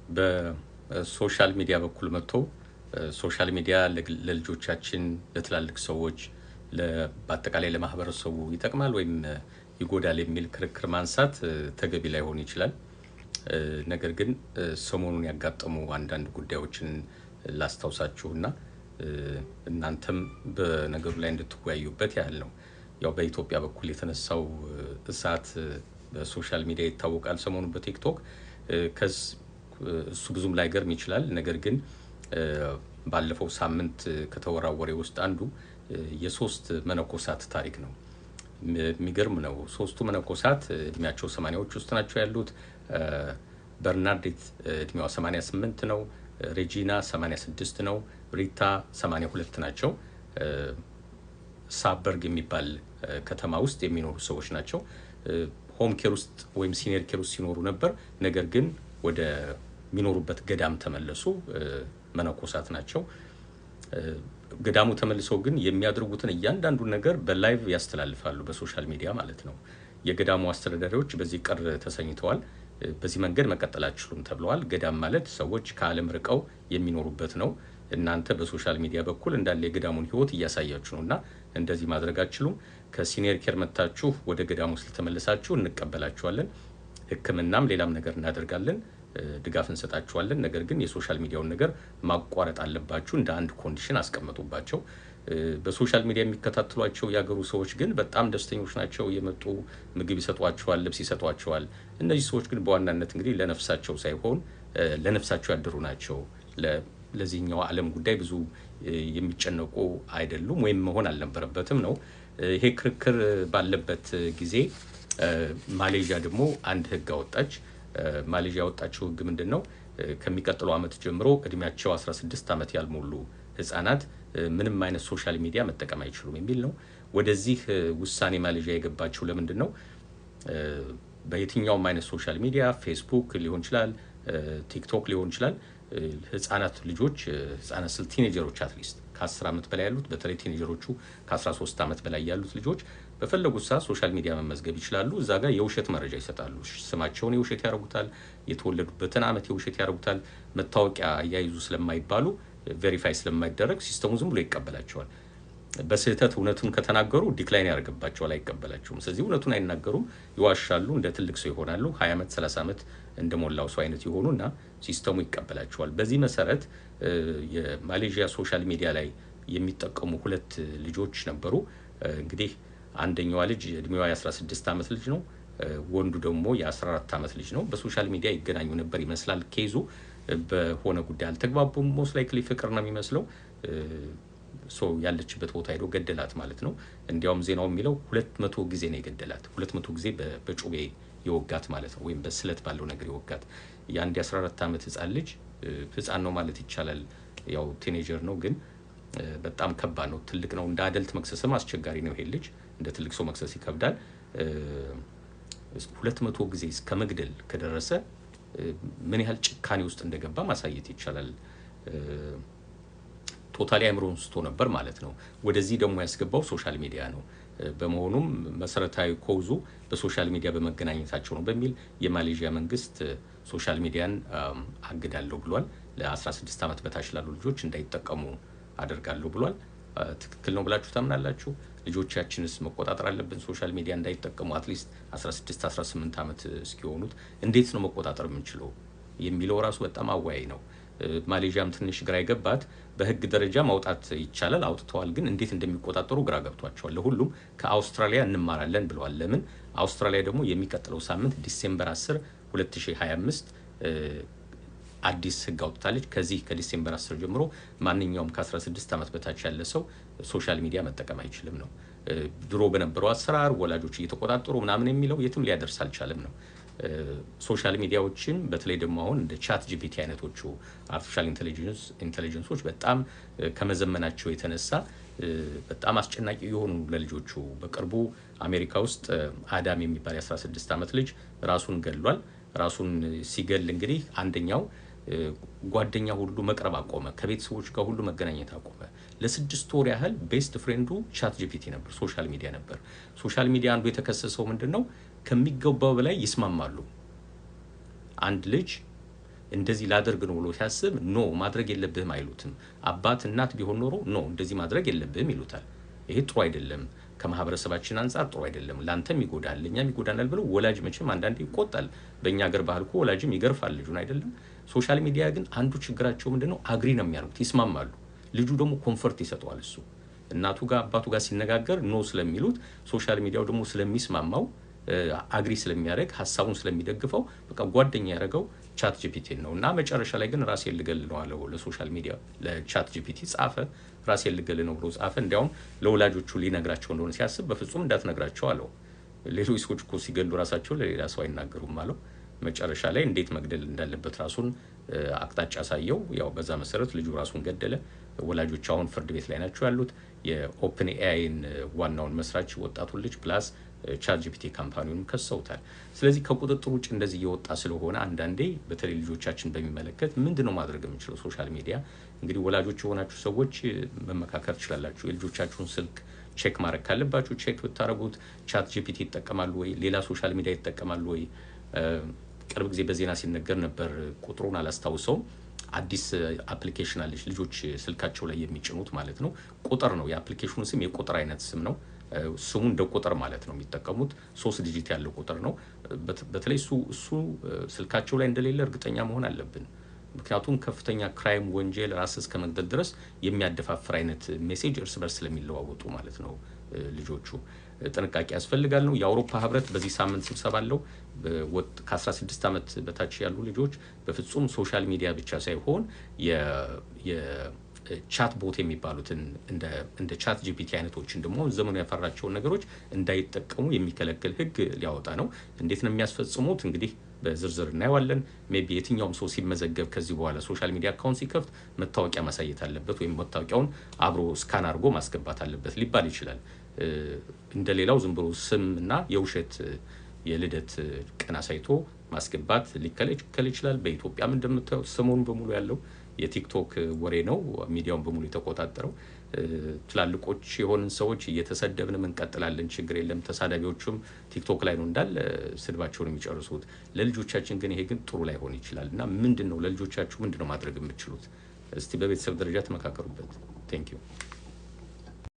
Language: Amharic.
በሶሻል ሚዲያ በኩል መጥቶ ሶሻል ሚዲያ ለልጆቻችን ለትላልቅ ሰዎች በአጠቃላይ ለማህበረሰቡ ይጠቅማል ወይም ይጎዳል የሚል ክርክር ማንሳት ተገቢ ላይሆን ይችላል። ነገር ግን ሰሞኑን ያጋጠሙ አንዳንድ ጉዳዮችን ላስታውሳችሁና እናንተም በነገሩ ላይ እንድትወያዩበት ያህል ነው። ያው በኢትዮጵያ በኩል የተነሳው እሳት በሶሻል ሚዲያ ይታወቃል። ሰሞኑን በቲክቶክ እሱ ብዙም ላይገርም ይችላል። ነገር ግን ባለፈው ሳምንት ከተወራወረ ውስጥ አንዱ የሶስት መነኮሳት ታሪክ ነው። የሚገርም ነው። ሶስቱ መነኮሳት እድሜያቸው 80ዎች ውስጥ ናቸው ያሉት። በርናርዲት እድሜዋ 88 ነው። ሬጂና 86 ነው። ሪታ 82 ናቸው። ሳበርግ የሚባል ከተማ ውስጥ የሚኖሩ ሰዎች ናቸው። ሆም ኬር ውስጥ ወይም ሲኒየር ኬር ውስጥ ሲኖሩ ነበር። ነገር ግን ወደ ሚኖሩበት ገዳም ተመለሱ። መነኮሳት ናቸው። ገዳሙ ተመልሰው ግን የሚያደርጉትን እያንዳንዱን ነገር በላይቭ ያስተላልፋሉ፣ በሶሻል ሚዲያ ማለት ነው። የገዳሙ አስተዳዳሪዎች በዚህ ቅር ተሰኝተዋል። በዚህ መንገድ መቀጠል አትችሉም ተብለዋል። ገዳም ማለት ሰዎች ከዓለም ርቀው የሚኖሩበት ነው። እናንተ በሶሻል ሚዲያ በኩል እንዳለ የገዳሙን ህይወት እያሳያችሁ ነውና እንደዚህ ማድረግ አትችሉም። ከሲኒየር ኬር መጣችሁ ወደ ገዳሙ ስለተመለሳችሁ እንቀበላችኋለን። ሕክምናም ሌላም ነገር እናደርጋለን፣ ድጋፍ እንሰጣችኋለን። ነገር ግን የሶሻል ሚዲያውን ነገር ማቋረጥ አለባችሁ እንደ አንድ ኮንዲሽን አስቀምጡባቸው። በሶሻል ሚዲያ የሚከታተሏቸው ያገሩ ሰዎች ግን በጣም ደስተኞች ናቸው። የመጡ ምግብ ይሰጧቸዋል፣ ልብስ ይሰጧቸዋል። እነዚህ ሰዎች ግን በዋናነት እንግዲህ ለነፍሳቸው ሳይሆን ለነፍሳቸው ያደሩ ናቸው። ለዚህኛው ዓለም ጉዳይ ብዙ የሚጨነቁ አይደሉም፣ ወይም መሆን አልነበረበትም ነው። ይሄ ክርክር ባለበት ጊዜ ማሌዥያ ደግሞ አንድ ህግ አወጣች። ማሌዥያ ያወጣችው ህግ ምንድነው? ከሚቀጥለው አመት ጀምሮ እድሜያቸው 16 አመት ያልሞሉ ህፃናት ምንም አይነት ሶሻል ሚዲያ መጠቀም አይችሉም የሚል ነው። ወደዚህ ውሳኔ ማሌዥያ የገባችው ለምንድነው? በየትኛውም አይነት ሶሻል ሚዲያ ፌስቡክ ሊሆን ይችላል፣ ቲክቶክ ሊሆን ይችላል፣ ህፃናት ልጆች ህፃናት ስል ቲኔጀሮች አትሊስት ከ10 አመት በላይ ያሉት በተለይ ቲኔጀሮቹ ከ13 አመት በላይ ያሉት ልጆች በፈለጉት ሰዓት ሶሻል ሚዲያ መመዝገብ ይችላሉ። እዛ ጋር የውሸት መረጃ ይሰጣሉ። ስማቸውን የውሸት ያደርጉታል፣ የተወለዱበትን አመት የውሸት ያደርጉታል። መታወቂያ ያይዙ ስለማይባሉ ቬሪፋይ ስለማይደረግ ሲስተሙ ዝም ብሎ ይቀበላቸዋል። በስህተት እውነቱን ከተናገሩ ዲክላይን ያደርግባቸዋል፣ አይቀበላቸውም። ስለዚህ እውነቱን አይናገሩም፣ ይዋሻሉ፣ እንደ ትልቅ ሰው ይሆናሉ። 20 አመት 30 አመት እንደሞላው ሰው አይነት ይሆኑና ሲስተሙ ይቀበላቸዋል። በዚህ መሰረት የማሌዥያ ሶሻል ሚዲያ ላይ የሚጠቀሙ ሁለት ልጆች ነበሩ። እንግዲህ አንደኛዋ ልጅ እድሜዋ የ16 አመት ልጅ ነው። ወንዱ ደግሞ የ14 አመት ልጅ ነው። በሶሻል ሚዲያ ይገናኙ ነበር ይመስላል። ኬዙ በሆነ ጉዳይ አልተግባቡም። ሞስት ላይክሊ ፍቅር ነው የሚመስለው። ሶ ያለችበት ቦታ ሄዶ ገደላት ማለት ነው። እንዲያውም ዜናው የሚለው 200 ጊዜ ነው የገደላት። 200 ጊዜ በጩቤ የወጋት ማለት ነው፣ ወይም በስለት ባለው ነገር የወጋት። የአንድ የ14 አመት ህፃን ልጅ ህፃን ነው ማለት ይቻላል። ያው ቲኔጀር ነው፣ ግን በጣም ከባድ ነው። ትልቅ ነው። እንደ አደልት መክሰስም አስቸጋሪ ነው። ይሄ ልጅ እንደ ትልቅ ሰው መክሰስ ይከብዳል። 200 ጊዜ እስከ መግደል ከደረሰ ምን ያህል ጭካኔ ውስጥ እንደገባ ማሳየት ይቻላል። ቶታሊ አእምሮን ስቶ ነበር ማለት ነው። ወደዚህ ደግሞ ያስገባው ሶሻል ሚዲያ ነው። በመሆኑም መሰረታዊ ኮዙ በሶሻል ሚዲያ በመገናኘታቸው ነው በሚል የማሌዥያ መንግስት ሶሻል ሚዲያን አግዳለሁ ብሏል። ለ16 አመት በታች ላሉ ልጆች እንዳይጠቀሙ አደርጋለሁ ብሏል። ትክክል ነው ብላችሁ ታምናላችሁ? ልጆቻችንስ መቆጣጠር አለብን ሶሻል ሚዲያ እንዳይጠቀሙ አትሊስት 16 18 አመት እስኪሆኑት እንዴት ነው መቆጣጠር የምንችለው የሚለው ራሱ በጣም አወያይ ነው። ማሌዥያም ትንሽ ግራ ይገባት። በህግ ደረጃ ማውጣት ይቻላል፣ አውጥተዋል። ግን እንዴት እንደሚቆጣጠሩ ግራ ገብቷቸዋል። ለሁሉም ከአውስትራሊያ እንማራለን ብለዋል። ለምን? አውስትራሊያ ደግሞ የሚቀጥለው ሳምንት ዲሴምበር 10 2025 አዲስ ህግ አውጥታለች። ከዚህ ከዲሴምበር 10 ጀምሮ ማንኛውም ከ16 አመት በታች ያለ ሰው ሶሻል ሚዲያ መጠቀም አይችልም ነው። ድሮ በነበረው አሰራር ወላጆች እየተቆጣጠሩ ምናምን የሚለው የትም ሊያደርስ አልቻለም ነው። ሶሻል ሚዲያዎችን በተለይ ደግሞ አሁን እንደ ቻት ጂፒቲ አይነቶቹ አርቲፊሻል ኢንተለጀንሶች በጣም ከመዘመናቸው የተነሳ በጣም አስጨናቂ የሆኑ ለልጆቹ። በቅርቡ አሜሪካ ውስጥ አዳም የሚባል የ16 አመት ልጅ ራሱን ገድሏል። ራሱን ሲገል እንግዲህ አንደኛው ጓደኛ ሁሉ መቅረብ አቆመ፣ ከቤተሰቦች ጋር ሁሉ መገናኘት አቆመ። ለ6 ወር ያህል ቤስት ፍሬንዱ ቻት ጂፒቲ ነበር፣ ሶሻል ሚዲያ ነበር። ሶሻል ሚዲያ አንዱ የተከሰሰው ምንድነው? ከሚገባው በላይ ይስማማሉ። አንድ ልጅ እንደዚህ ላደርግ ነው ብሎ ሲያስብ ኖ ማድረግ የለብህም አይሉትም። አባት እናት ቢሆን ኖሮ ኖ እንደዚህ ማድረግ የለብህም ይሉታል። ይሄ ጥሩ አይደለም፣ ከማህበረሰባችን አንፃር ጥሩ አይደለም፣ ላንተም ይጎዳል ለኛም ይጎዳናል ብለው ወላጅ መቼም አንዳንዴ ይቆጣል። በእኛ ሀገር ባህል እኮ ወላጅም ይገርፋል ልጁን አይደለም። ሶሻል ሚዲያ ግን አንዱ ችግራቸው ምንድነው? አግሪ ነው የሚያደርጉት፣ ይስማማሉ። ልጁ ደግሞ ኮምፎርት ይሰጠዋል። እሱ እናቱ ጋር አባቱ ጋር ሲነጋገር ኖ ስለሚሉት ሶሻል ሚዲያው ደግሞ ስለሚስማማው አግሪ ስለሚያደርግ ሐሳቡን ስለሚደግፈው በቃ ጓደኛ ያደረገው ቻት ጂፒቲ ነው። እና መጨረሻ ላይ ግን ራሴን ልገል ነው አለው ለሶሻል ሚዲያ ለቻት ጂፒቲ ጻፈ። ራሴን ልገል ነው ብሎ ጻፈ። እንዲያውም ለወላጆቹ ሊነግራቸው እንደሆነ ሲያስብ በፍጹም እንዳትነግራቸው አለው። ሌሎች ሰዎች እኮ ሲገሉ ራሳቸው ለሌላ ሰው አይናገሩም አለው። መጨረሻ ላይ እንዴት መግደል እንዳለበት ራሱን አቅጣጫ ሳየው። ያው በዛ መሰረት ልጁ ራሱን ገደለ። ወላጆች አሁን ፍርድ ቤት ላይ ናቸው ያሉት። የኦፕን ኤአይን ዋናውን መስራች ወጣቱን ልጅ ፕላስ ቻት ጂፒቲ ካምፓኒውን ከሰውታል። ስለዚህ ከቁጥጥር ውጭ እንደዚህ እየወጣ ስለሆነ አንዳንዴ በተለይ ልጆቻችን በሚመለከት ምንድነው ማድረግ የምንችለው? ሶሻል ሚዲያ እንግዲህ ወላጆች የሆናችሁ ሰዎች መመካከር ትችላላችሁ። የልጆቻችሁን ስልክ ቼክ ማድረግ ካለባችሁ ቼክ ብታረጉት። ቻት ጂፒቲ ይጠቀማሉ ወይ? ሌላ ሶሻል ሚዲያ ይጠቀማሉ ወይ? ቅርብ ጊዜ በዜና ሲነገር ነበር፣ ቁጥሩን አላስታውሰውም። አዲስ አፕሊኬሽን አለች ልጆች ስልካቸው ላይ የሚጭኑት ማለት ነው። ቁጥር ነው የአፕሊኬሽኑ ስም፣ የቁጥር አይነት ስም ነው። ስሙ እንደ ቁጥር ማለት ነው የሚጠቀሙት። 3 ዲጂት ያለው ቁጥር ነው። በተለይ እሱ ስልካቸው ላይ እንደሌለ እርግጠኛ መሆን አለብን። ምክንያቱም ከፍተኛ ክራይም ወንጀል ራስ እስከ መግደል ድረስ የሚያደፋፍር አይነት ሜሴጅ እርስ በርስ ስለሚለዋወጡ ማለት ነው ልጆቹ ጥንቃቄ ያስፈልጋል ነው። የአውሮፓ ህብረት በዚህ ሳምንት ስብሰባ አለው። ከ16 ዓመት በታች ያሉ ልጆች በፍጹም ሶሻል ሚዲያ ብቻ ሳይሆን ቻት ቦት የሚባሉትን እንደ ቻት ጂፒቲ አይነቶችን ደግሞ ዘመኑ ያፈራቸውን ነገሮች እንዳይጠቀሙ የሚከለክል ህግ ሊያወጣ ነው። እንዴት ነው የሚያስፈጽሙት? እንግዲህ በዝርዝር እናየዋለን። ሜቢ የትኛውም ሰው ሲመዘገብ ከዚህ በኋላ ሶሻል ሚዲያ አካውንት ሲከፍት መታወቂያ ማሳየት አለበት፣ ወይም መታወቂያውን አብሮ ስካን አድርጎ ማስገባት አለበት ሊባል ይችላል። እንደሌላው ዝም ብሎ ስም እና የውሸት የልደት ቀን አሳይቶ ማስገባት ሊከለከል ይችላል። በኢትዮጵያም እንደምታዩት ሰሞኑን በሙሉ ያለው የቲክቶክ ወሬ ነው ሚዲያውን በሙሉ የተቆጣጠረው። ትላልቆች የሆንን ሰዎች እየተሰደብን እንቀጥላለን፣ ችግር የለም። ተሳዳቢዎቹም ቲክቶክ ላይ ነው እንዳለ ስድባቸውን የሚጨርሱት። ለልጆቻችን ግን ይሄ ግን ጥሩ ላይሆን ይችላል። እና ምንድነው ለልጆቻችሁ ምንድነው ማድረግ የምትችሉት? እስቲ በቤተሰብ ደረጃ ተመካከሩበት። ቴንክ ዩ